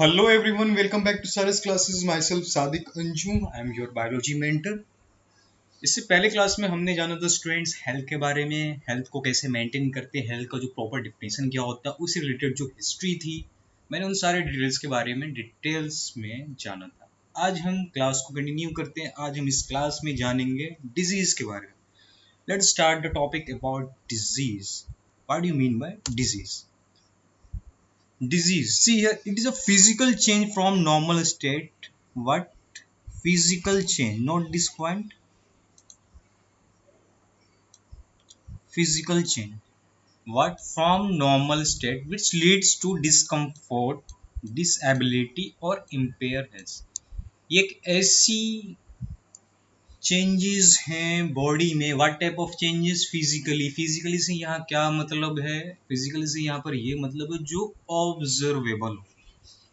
Hello everyone, welcome back to Saras classes. Myself Sadiq Anjum. I am your biology mentor. इससे पहले class में हमने जाना था स्टूडेंट्स हेल्थ के बारे में, हेल्थ को कैसे मेंटेन करते हैं, हेल्थ का जो प्रॉपर डिफिनेशन क्या होता है, उससे रिलेटेड जो हिस्ट्री थी, मैंने उन सारे डिटेल्स के बारे में डिटेल्स में जाना था। आज हम क्लास को कंटिन्यू करते हैं। आज हम इस क्लास में जानेंगे डिजीज के बारे में। Let's start the topic about disease. What do you mean bye disease? Disease, see here, it is a physical change from normal state. What? Physical change, not this point. Physical change, what? From normal state which leads to discomfort, disability और impair health. ये एक ऐसी changes हैं body में। What type of changes? Physically. Physically से यहाँ क्या मतलब है? फिजिकली से यहाँ पर ये मतलब है जो ऑब्जर्वेबल हो।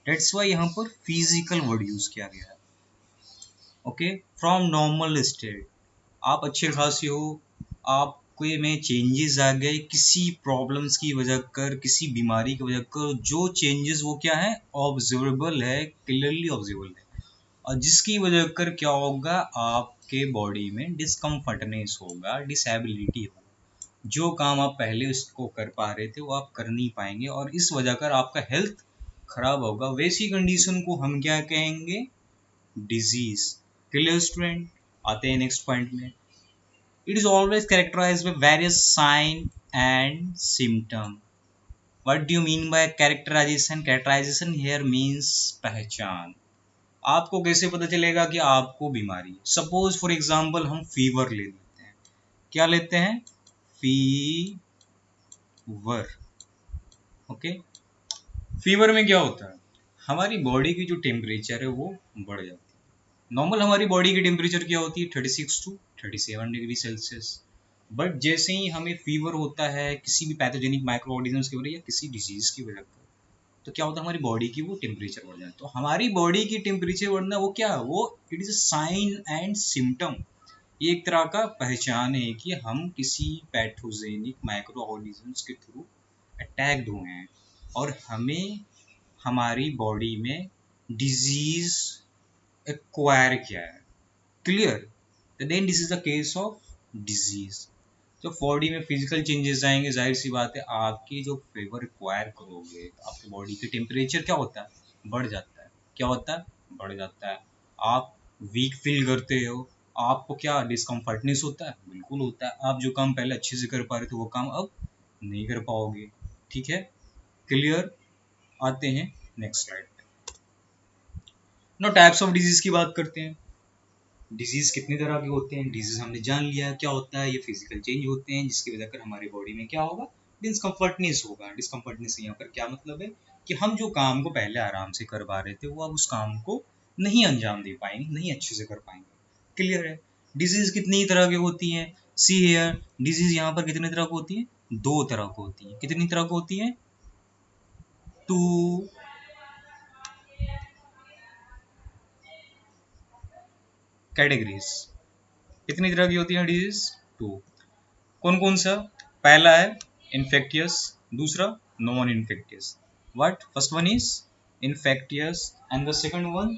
डेट्स वाई यहाँ पर फिजिकल वर्ड यूज किया गया है। ओके, फ्रॉम नॉर्मल स्टेट, आप अच्छे खासे हो, आपके में चेंजेस आ गए किसी प्रॉब्लम्स की वजह कर, किसी बीमारी की वजह कर, जो चेंजेस वो क्या है? ऑब्जर्वेबल है, क्लियरली ऑब्जर्वेबल है, और जिसकी वजह कर क्या होगा? आपके बॉडी में डिस्कम्फर्टनेस होगा, डिसेबिलिटी होगा। जो काम आप पहले उसको कर पा रहे थे वो आप कर नहीं पाएंगे, और इस वजह कर आपका हेल्थ खराब होगा। वैसी कंडीशन को हम क्या कहेंगे? डिजीज। Clear student? आते हैं नेक्स्ट पॉइंट में। It is always characterized by various sign and symptom. What do you mean by characterization? Characterization here means पहचान। आपको कैसे पता चलेगा कि आपको बीमारी है? सपोज फॉर एग्जांपल हम फीवर ले लेते हैं। क्या लेते हैं? फीवर। ओके, फीवर में क्या होता है? हमारी बॉडी की जो टेम्परेचर है वो बढ़ जाती है। नॉर्मल हमारी बॉडी की टेम्परेचर क्या होती है? 36 टू 37 डिग्री सेल्सियस। बट जैसे ही हमें फीवर होता है किसी भी पैथोजेनिक माइक्रो ऑर्गेनिजम्स की वजह या किसी डिजीज की वजह से, तो क्या होता है? हमारी बॉडी की वो टेम्परेचर बढ़ जाता है। तो हमारी बॉडी की टेम्परेचर बढ़ना वो क्या है? वो it is a sign and symptom. ये एक तरह का पहचान है कि हम किसी पैथोजेनिक माइक्रो ऑर्गेनिजम्स के थ्रू अटैक्ड हुए हैं और हमें हमारी बॉडी में डिजीज एक्वायर किया है। Clear? Then this is the case of disease. जब बॉडी में फिजिकल चेंजेस आएंगे, जाहिर सी बात है आपकी जो फीवर रिक्वायर करोगे तो आपकी बॉडी की टेम्परेचर क्या होता है? बढ़ जाता है। क्या होता है? बढ़ जाता है। आप वीक फील करते हो, आपको क्या डिस्कम्फर्टनेस होता है? बिल्कुल होता है। आप जो काम पहले अच्छे से कर पा रहे थे वो काम अब नहीं कर पाओगे। ठीक है? क्लियर? आते हैं नेक्स्ट स्लाइड पे। नो टाइप्स ऑफ डिजीज की बात करते हैं। डिजीज कितने तरह के होते हैं? डिजीज हमने जान लिया क्या होता है। ये फिजिकल चेंज होते हैं जिसकी वजह कर हमारी बॉडी में क्या होगा? डिस्कम्फर्टनेस होगा। डिस्कम्फर्टनेस यहाँ पर क्या मतलब है? कि हम जो काम को पहले आराम से कर पा रहे थे वो अब उस काम को नहीं अंजाम दे पाएंगे, नहीं अच्छे से कर पाएंगे। क्लियर है? डिजीज कितनी तरह की होती हैं? सी हियर, डिजीज यहाँ पर कितने तरह की होती है? दो तरह की होती है। कितनी तरह की होती है? Two categories. कितनी तरह की होती है डिजीज? टू। कौन कौन सा? पहला है इन्फेक्टियस, दूसरा non infectious. What? First one is infectious and the second one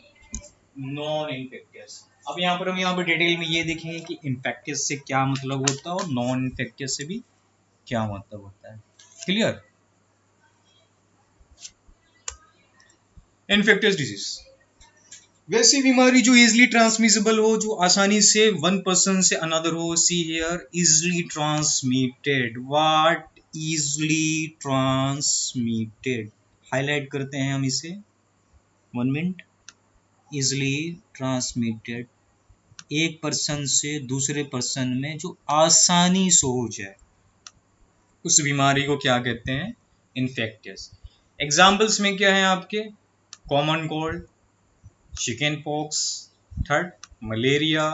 non infectious. अब यहाँ पर हम यहाँ पर डिटेल में ये देखेंगे कि इन्फेक्टियस से क्या मतलब होता है और नॉन इन्फेक्टियस से भी क्या मतलब होता है। क्लियर? इन्फेक्टियस डिजीज वैसी बीमारी जो इजिली ट्रांसमिसिबल हो, जो आसानी से वन पर्सन से अनदर हो। See here, easily transmitted. What? Easily transmitted. Highlight करते हैं हम इसे, 1 मिनट। इजिली ट्रांसमिटेड, एक पर्सन से दूसरे पर्सन में जो आसानी से हो जाए उस बीमारी को क्या कहते हैं? इन्फेक्टियस। एग्जाम्पल्स में क्या है आपके? Common cold, chicken pox, third malaria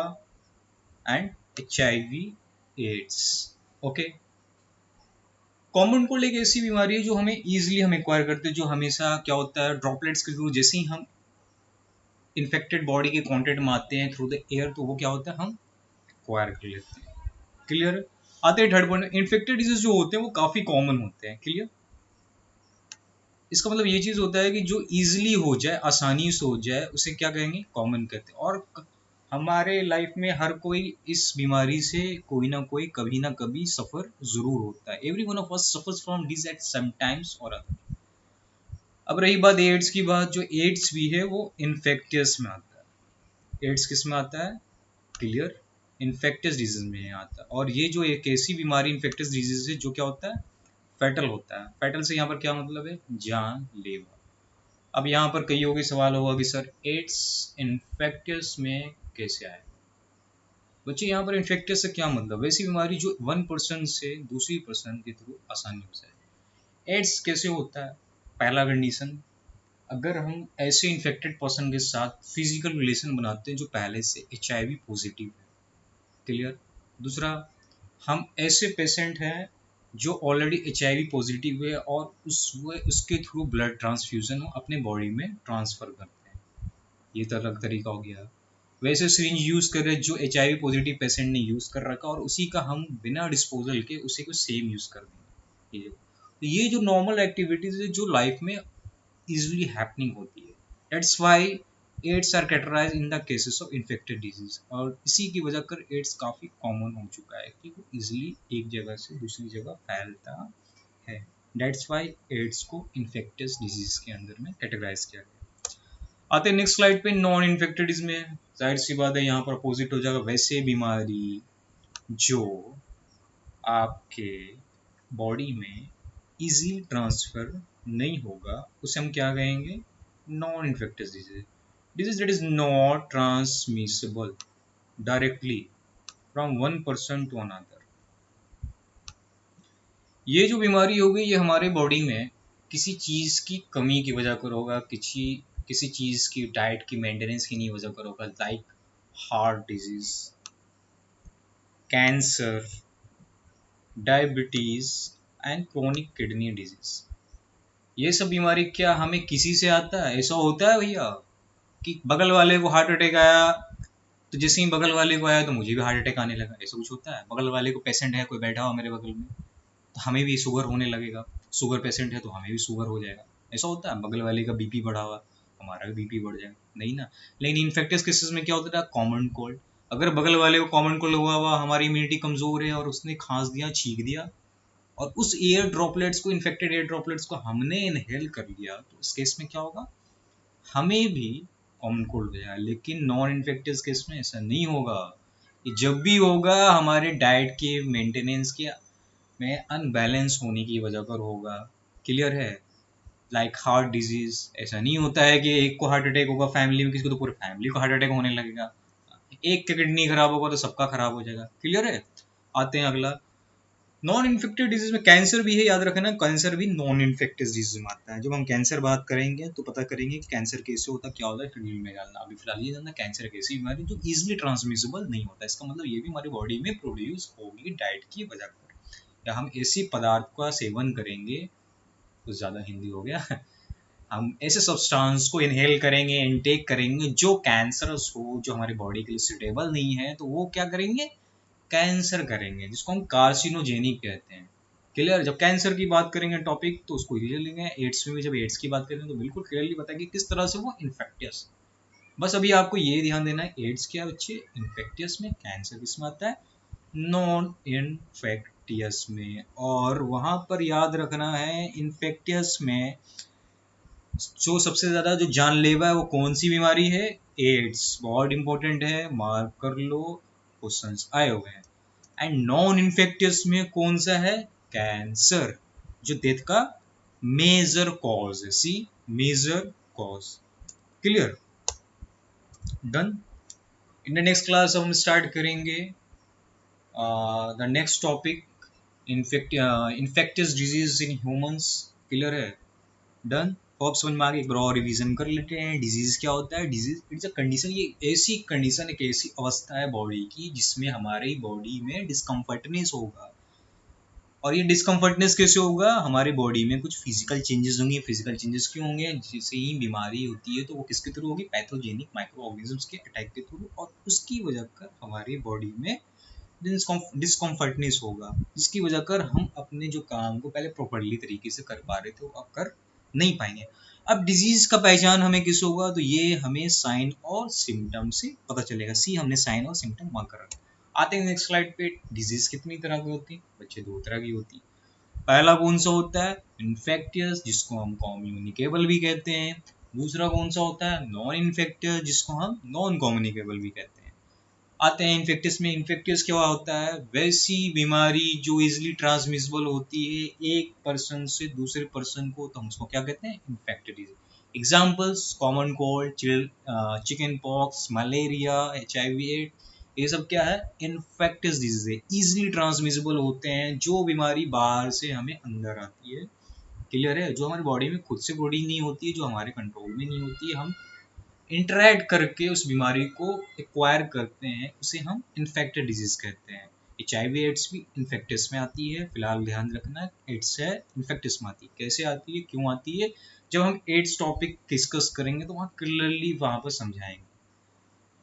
and HIV AIDS. Okay, common cold एक ऐसी बीमारी है जो हमें इजीली हम एक्वायर करते हैं, जो हमेशा क्या होता है? ड्रॉपलेट्स के थ्रू जैसे ही हम इन्फेक्टेड बॉडी के कॉन्टेक्ट में आते हैं थ्रू द एयर, तो वो क्या होता है? हम एक्वायर कर लेते हैं। क्लियर? आते हैं थर्ड पॉइंट। इन्फेक्टेड डिजीज जो होते हैं वो काफी कॉमन होते हैं। क्लियर? इसका मतलब ये चीज़ होता है कि जो इजीली हो जाए, आसानी से हो जाए, उसे क्या कहेंगे, कॉमन कहते हैं। और हमारे लाइफ में हर कोई इस बीमारी से कोई ना कोई कभी ना कभी सफ़र ज़रूर होता है। Every one of us suffers from this at some times और अदर। अब रही बात एड्स की बात, जो एड्स भी है वो इन्फेक्टियस में आता है। एड्स किस में आता है, क्लियर, इन्फेक्टियस डिजीज में आता है। और ये जो एक ऐसी बीमारी इन्फेक्टियस डिजीज है जो क्या होता है, फैटल होता है। फैटल से यहाँ पर क्या मतलब है, जानलेवा। अब यहाँ पर कई होगी सवाल होगा कि सर एड्स इन्फेक्टियस में कैसे आए। बच्चे यहाँ पर इन्फेक्टियस से क्या मतलब, वैसी बीमारी जो 1% से दूसरी पर्सन के थ्रू आसानी हो जाए। एड्स कैसे होता है, पहला कंडीशन, अगर हम ऐसे इन्फेक्टेड पर्सन के साथ फिजिकल रिलेशन बनाते हैं जो पहले से HIV पॉजिटिव है, क्लियर। दूसरा, हम ऐसे पेशेंट हैं जो ऑलरेडी HIV पॉजिटिव है और उसके थ्रू ब्लड ट्रांसफ्यूजन अपने बॉडी में ट्रांसफ़र करते हैं, ये तो अलग तरीका हो गया। वैसे सिरिंज यूज़ कर रहे जो HIV पॉजिटिव पेशेंट ने यूज़ कर रखा और उसी का हम बिना डिस्पोजल के उसी को सेम यूज़ कर देंगे। तो ये जो नॉर्मल एक्टिविटीज़ है जो लाइफ में easily happening होती है। That's why AIDS are categorized in the cases of infected disease। और इसी की वजह कर AIDS काफ़ी कॉमन हो चुका है कि वो easily एक जगह से दूसरी जगह फैलता है। That's why AIDS को infectious disease के अंदर में कैटेगराइज किया गया। आते हैं नेक्स्ट स्लाइड पे, नॉन इन्फेक्टेड में जाहिर सी बात है यहाँ पर अपोजिट हो जाएगा। वैसे बीमारी जो आपके बॉडी में इजी ट्रांसफर नहीं होगा उसे हम क्या कहेंगे, non infectious disease. Disease that is not transmissible directly from one person to another. ये जो बीमारी होगी ये हमारे बॉडी में किसी चीज़ की कमी की वजह कर होगा, किसी चीज़ की डाइट की मेंटेनेंस की नहीं वजह कर होगा, like heart disease, cancer, diabetes and chronic kidney disease. ये सब बीमारी क्या हमें किसी से आता है, ऐसा होता है भैया कि बगल वाले को हार्ट अटैक आया तो जैसे ही बगल वाले को आया तो मुझे भी हार्ट अटैक आने लगा, ऐसा कुछ होता है? बगल वाले को पेशेंट है, कोई बैठा हो मेरे बगल में, तो हमें भी शुगर होने लगेगा, शुगर पेशेंट है तो हमें भी शुगर हो जाएगा, ऐसा होता है? बगल वाले का बीपी बढ़ा हुआ हमारा भी बीपी बढ़ जाएगा, नहीं ना। लेकिन इन्फेक्टियस केसेस में क्या होता है, कॉमन कोल्ड। अगर बगल वाले को कॉमन कोल्ड हुआ हमारी इम्यूनिटी कमजोर है और उसने खांस दिया, छींक दिया और उस एयर ड्रॉपलेट्स को, इन्फेक्टेड एयर ड्रॉपलेट्स को हमने इनहेल कर लिया, तो उस केस में क्या होगा, हमें भी कॉमन कोल्ड हो जाएगा। लेकिन नॉन इन्फेक्टिव केस में ऐसा नहीं होगा। ये जब भी होगा हमारे डाइट के मेंटेनेंस के में अनबैलेंस होने की वजह पर होगा, क्लियर है। लाइक हार्ट डिजीज, ऐसा नहीं होता है कि एक को हार्ट अटैक होगा फैमिली में, किसी को तो पूरे फैमिली को हार्ट अटैक होने लगेगा। एक का किडनी खराब होगा तो सबका खराब हो जाएगा, क्लियर है। आते हैं अगला, नॉन इन्फेक्टिव डिजीज में कैंसर भी है, याद रखना कैंसर भी नॉन इन्फेक्टिव डिजीज में आता है। जब हम कैंसर बात करेंगे तो पता करेंगे कि कैंसर कैसे होता है, क्या होता है, फिर में डालना। अभी फिलहाल ये जानना कैंसर एक ऐसी बीमारी जो इजिली ट्रांसमिसिबल नहीं होता। इसका मतलब ये भी हमारी बॉडी में प्रोड्यूस होगी डाइट की वजह पर, या हम ऐसी पदार्थ का सेवन करेंगे, कुछ ज़्यादा हिंदी हो गया हम ऐसे सब्सटेंस को इनहेल करेंगे, इनटेक करेंगे जो कैंसरस हो, जो हमारी बॉडी के लिए सुटेबल नहीं है, तो वो क्या करेंगे, कैंसर करेंगे, जिसको हम कार्सिनोजेनिक कहते हैं, क्लियर। जब कैंसर की बात करेंगे टॉपिक तो उसको क्लियर लेंगे। एड्स में भी जब एड्स की बात करेंगे तो बिल्कुल क्लियरली बताएंगे किस तरह से वो इन्फेक्टियस। बस अभी आपको ये ध्यान देना है, एड्स क्या बच्चे, इन्फेक्टियस में, कैंसर किसमें आता है, नॉन इन्फेक्टियस में। और वहां पर याद रखना है इन्फेक्टियस में जो सबसे ज्यादा जो जानलेवा है वो कौन सी बीमारी है, एड्स, बहुत इंपॉर्टेंट है, मार्क कर लो, क्वेश्चंस आए हुए हैं। एंड नॉन इन्फेक्टियस में कौन सा है, कैंसर, जो डेथ का मेजर कॉज है, see major cause, clear, done. In the next class हम स्टार्ट करेंगे the next topic, infectious disease in humans, clear है, डन। होप समझ में आगे, एक बार और रिवीजन कर लेते हैं। डिजीज क्या होता है, डिजीज इट्स अ कंडीशन, ये ऐसी कंडीशन, एक ऐसी अवस्था है बॉडी की जिसमें हमारी बॉडी में डिस्कम्फर्टनेस होगा। और ये डिस्कम्फर्टनेस कैसे होगा, हमारे बॉडी में कुछ फिजिकल चेंजेस होंगे। फिजिकल चेंजेस क्यों होंगे, जैसे ही बीमारी होती है तो वो किसके थ्रू होगी, पैथोजेनिक माइक्रो ऑर्गेनिजम्स के अटैक के थ्रू, और उसकी वजह कर हमारी बॉडी में डिस्कम्फर्टनेस होगा, जिसकी वजह कर हम अपने जो काम को पहले प्रॉपरली तरीके से कर पा रहे थे वो अब कर नहीं पाएंगे। अब डिजीज का पहचान हमें किस होगा, तो ये हमें साइन और सिम्टम से पता चलेगा। सी हमने साइन और सिम्टम मार्क कर रखा। आते हैं नेक्स्ट स्लाइड पे। डिजीज कितनी तरह की होती है बच्चे? 2 तरह की होती है। पहला कौन सा होता है? इन्फेक्टियस, जिसको हम कम्युनिकेबल भी कहते हैं। दूसरा कौन सा होता है? नॉन इन्फेक्टियस, जिसको हम नॉन कम्युनिकेबल भी कहते हैं। आते हैं इन्फेक्टियस में। इन्फेक्टियस क्या होता है? वैसी बीमारी जो इजिली ट्रांसमिसिबल होती है एक पर्सन से दूसरे पर्सन को, तो हम उसको क्या कहते हैं? Infected disease. Examples common cold, chicken pox, malaria, HIV AIDS, ये सब क्या है? इन्फेक्टियस डिजीज है, इजिली ट्रांसमिसिबल होते हैं। जो बीमारी बाहर से हमें अंदर आती है, क्लियर है, जो हमारी बॉडी में खुद से बॉडी नहीं होती है, जो हमारे कंट्रोल में नहीं होती है, हम इंटरैक्ट करके उस बीमारी को एक्वायर करते हैं, उसे हम इन्फेक्टेड डिजीज कहते हैं। HIV एड्स भी इन्फेक्टिस में आती है, फिलहाल ध्यान रखना, एड्स है इन्फेक्टिस में आती है। कैसे आती है, क्यों आती है, जब हम एड्स टॉपिक डिस्कस करेंगे तो वहाँ क्लियरली वहाँ पर समझाएंगे।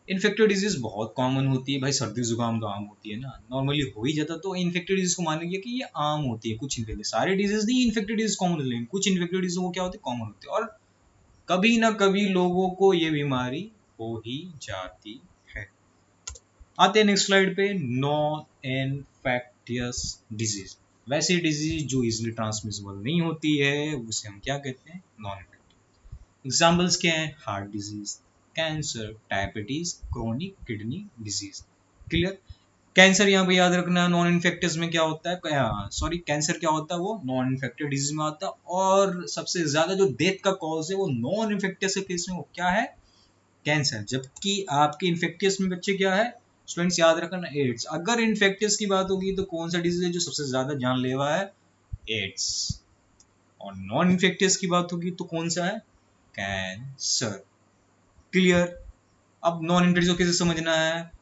इन्फेक्टेड डिजीज बहुत कॉमन होती है भाई, सर्दी जुकाम तो आम होती है ना, नॉर्मली हो ही जाता, तो इन्फेक्टेड डिजीज को मान लीजिए कि ये आम होती है। कुछ इन्फेक्टेड, सारे डिजीज नहीं इन्फेक्टेड डिजीज कॉमन होते हैं, कुछ इन्फेक्टेड डिजीज वो क्या होते हैं? कॉमन होते हैं, और कभी ना कभी लोगों को ये बीमारी हो ही जाती है। आते हैं नेक्स्ट स्लाइड पे। नॉन इन्फेक्टियस डिजीज, वैसी डिजीज जो इजिली ट्रांसमिसिबल नहीं होती है, उसे हम क्या कहते हैं? Non infective. एग्जाम्पल्स क्या हैं? Heart disease, cancer, diabetes, chronic kidney disease. Clear? Cancer यहाँ पे याद रखना, नॉन इन्फेक्टियस में क्या होता है, सॉरी, कैंसर क्या होता है? वो नॉन इन्फेक्टिव डिजीज में आता है, और सबसे ज्यादा जो डेथ का कॉज है वो नॉन इन्फेक्टियस के केस में वो क्या है? कैंसर। जबकि आपके इन्फेक्टियस में बच्चे क्या है? स्टूडेंट्स याद रखना, एड्स। अगर इन्फेक्टियस की बात होगी तो कौन सा डिजीज है जो सबसे ज्यादा जानलेवा है? एड्स। और नॉन इन्फेक्टियस की बात होगी तो कौन सा है? कैंसर। क्लियर? अब नॉन इन्फेक्टियस को कैसे समझना है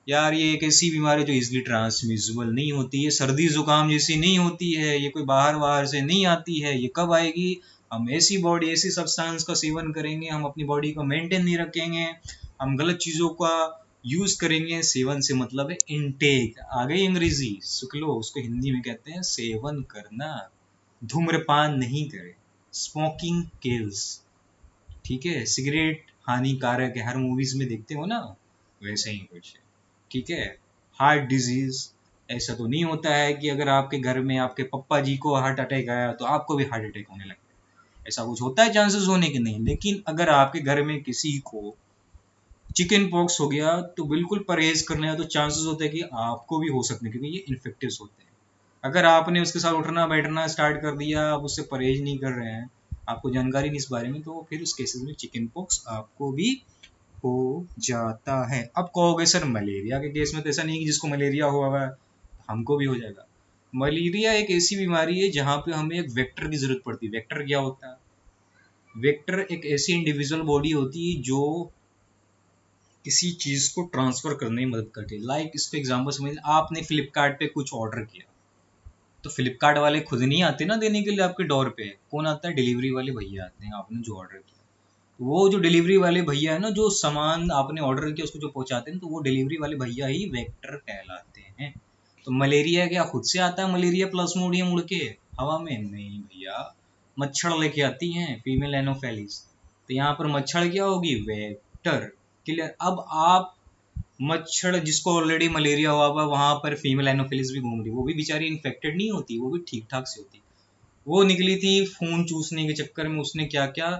यार? ये एक ऐसी बीमारी जो इजिली ट्रांसमिसिबल नहीं होती है, सर्दी जुकाम जैसी नहीं होती है, ये कोई बाहर से नहीं आती है। ये कब आएगी? हम ऐसी बॉडी, ऐसी सब्सटेंस का सेवन करेंगे, हम अपनी बॉडी को मेंटेन नहीं रखेंगे, हम गलत चीज़ों का यूज करेंगे। सेवन से मतलब है इनटेक, आ गई अंग्रेजी, सीख लो, उसको हिंदी में कहते हैं सेवन करना। धूम्रपान नहीं करें, स्मोकिंग किल्स, ठीक है, सिगरेट हानिकारक है, हर मूवीज में देखते हो ना, वैसे ही कुछ है, ठीक है। हार्ट डिजीज, ऐसा तो नहीं होता है कि अगर आपके घर में आपके पप्पा जी को हार्ट अटैक आया तो आपको भी हार्ट अटैक होने लगता है, ऐसा कुछ होता है? चांसेस होने के नहीं। लेकिन अगर आपके घर में किसी को चिकन पॉक्स हो गया तो बिल्कुल परहेज करना है, तो चांसेस होते हैं कि आपको भी हो सकते हैं, क्योंकि ये इन्फेक्टिव होते हैं। अगर आपने उसके साथ उठना बैठना स्टार्ट कर दिया, आप उससे परहेज नहीं कर रहे हैं, आपको जानकारी नहीं इस बारे में, तो फिर उस केसेस में चिकन पॉक्स आपको भी हो जाता है। अब कहोगे सर मलेरिया के केस में तो ऐसा नहीं कि जिसको मलेरिया हुआ है हमको भी हो जाएगा। मलेरिया एक ऐसी बीमारी है जहाँ पे हमें एक वेक्टर की जरूरत पड़ती है। वेक्टर क्या होता है? वेक्टर एक ऐसी इंडिविजुअल बॉडी होती है जो किसी चीज को ट्रांसफर करने में मदद करती है। लाइक इसको एग्जांपल समझ, आपने फ्लिपकार्ट पे कुछ ऑर्डर किया, तो फ्लिपकार्ट वाले खुद नहीं आते ना देने के लिए आपके डोर पे, कौन आता है? डिलीवरी वाले भैया आते हैं। आपने जो ऑर्डर किया, वो जो डिलीवरी वाले भैया है ना, जो सामान आपने ऑर्डर किया उसको जो पहुंचाते हैं, तो वो डिलीवरी वाले भैया ही वेक्टर कहलाते हैं। तो मलेरिया क्या खुद से आता है? मलेरिया प्लाज्मोडियम उड़ के हवा में? नहीं भैया, मच्छर लेके आती हैं, फीमेल एनोफेलिस। तो यहाँ पर मच्छर क्या होगी? वेक्टर। क्लियर? अब आप मच्छर, जिसको ऑलरेडी मलेरिया हुआ हुआ, वहां पर फीमेल एनोफिलिस भी घूम रही, वो भी बेचारी इन्फेक्टेड नहीं होती, वो भी ठीक ठाक से होती। वो निकली थी खून चूसने के चक्कर में, उसने क्या क्या,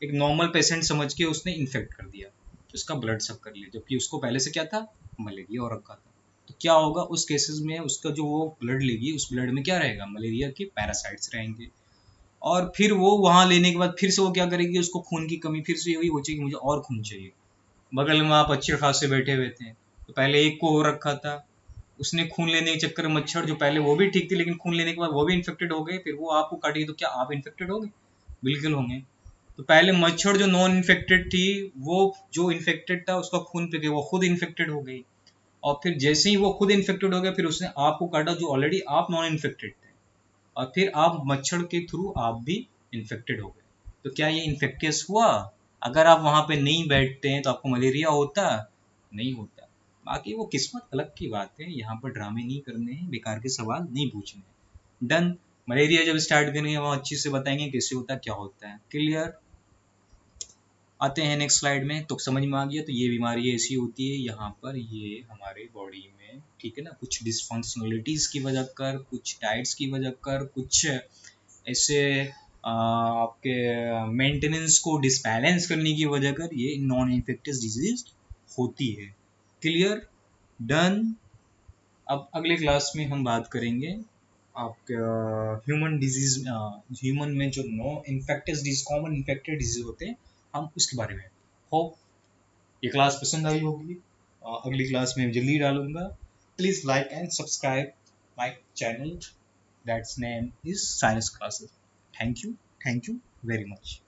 एक नॉर्मल पेशेंट समझ के उसने इन्फेक्ट कर दिया, उसका ब्लड सक कर लिया, जबकि उसको पहले से क्या था? मलेरिया हो रखा था। तो क्या होगा उस केसेस में? उसका जो वो ब्लड लेगी, उस ब्लड में क्या रहेगा? मलेरिया के पैरासाइट्स रहेंगे। और फिर वो वहां लेने के बाद फिर से वो क्या करेगी? उसको खून की कमी, फिर से वही सोचेगी मुझे और खून चाहिए। बगल में आप अच्छे खासे बैठे हुए थे, तो पहले एक को हो रखा था, उसने खून लेने के चक्कर में, मच्छर जो पहले वो भी ठीक थी लेकिन खून लेने के बाद वो भी इन्फेक्टेड हो गए, फिर वो आपको काटेगी, तो क्या आप इन्फेक्टेड हो गए? बिल्कुल होंगे। तो पहले मच्छर जो नॉन इन्फेक्टेड थी, वो जो इन्फेक्टेड था उसका खून पी के वो खुद इन्फेक्टेड हो गई, और फिर जैसे ही वो खुद इन्फेक्टेड हो गया, फिर उसने आपको काटा जो ऑलरेडी आप नॉन इन्फेक्टेड थे, और फिर आप मच्छर के थ्रू आप भी इन्फेक्टेड हो गए। तो क्या ये इन्फेक्टियस हुआ? अगर आप वहां पे नहीं बैठते हैं तो आपको मलेरिया होता? नहीं होता। बाकी वो किस्मत अलग की बात है, यहाँ पर ड्रामे नहीं करने हैं, बेकार के सवाल नहीं पूछने हैं। डन। मलेरिया जब स्टार्ट करेंगे वहाँ अच्छी से बताएंगे कैसे होता है क्या होता है। क्लियर? आते हैं नेक्स्ट स्लाइड में। तो समझ में आ गया, तो ये बीमारी ऐसी होती है यहाँ पर, ये हमारे बॉडी में, ठीक है ना, कुछ डिसफंक्शनलिटीज़ की वजह कर, कुछ डाइट्स की वजह कर, कुछ ऐसे आपके मेंटेनेंस को डिसबैलेंस करने की वजह कर ये नॉन इन्फेक्टियस डिजीज होती है। क्लियर? डन। अब अगले क्लास में हम बात करेंगे आपके ह्यूमन डिजीज, ह्यूमन में जो no infectious disease, common infected disease होते हैं, हम उसके बारे में। होप ये क्लास पसंद आई होगी। अगली क्लास में जल्दी डालूंगा। Please like and subscribe my channel, that's name is science classes. Thank you very much.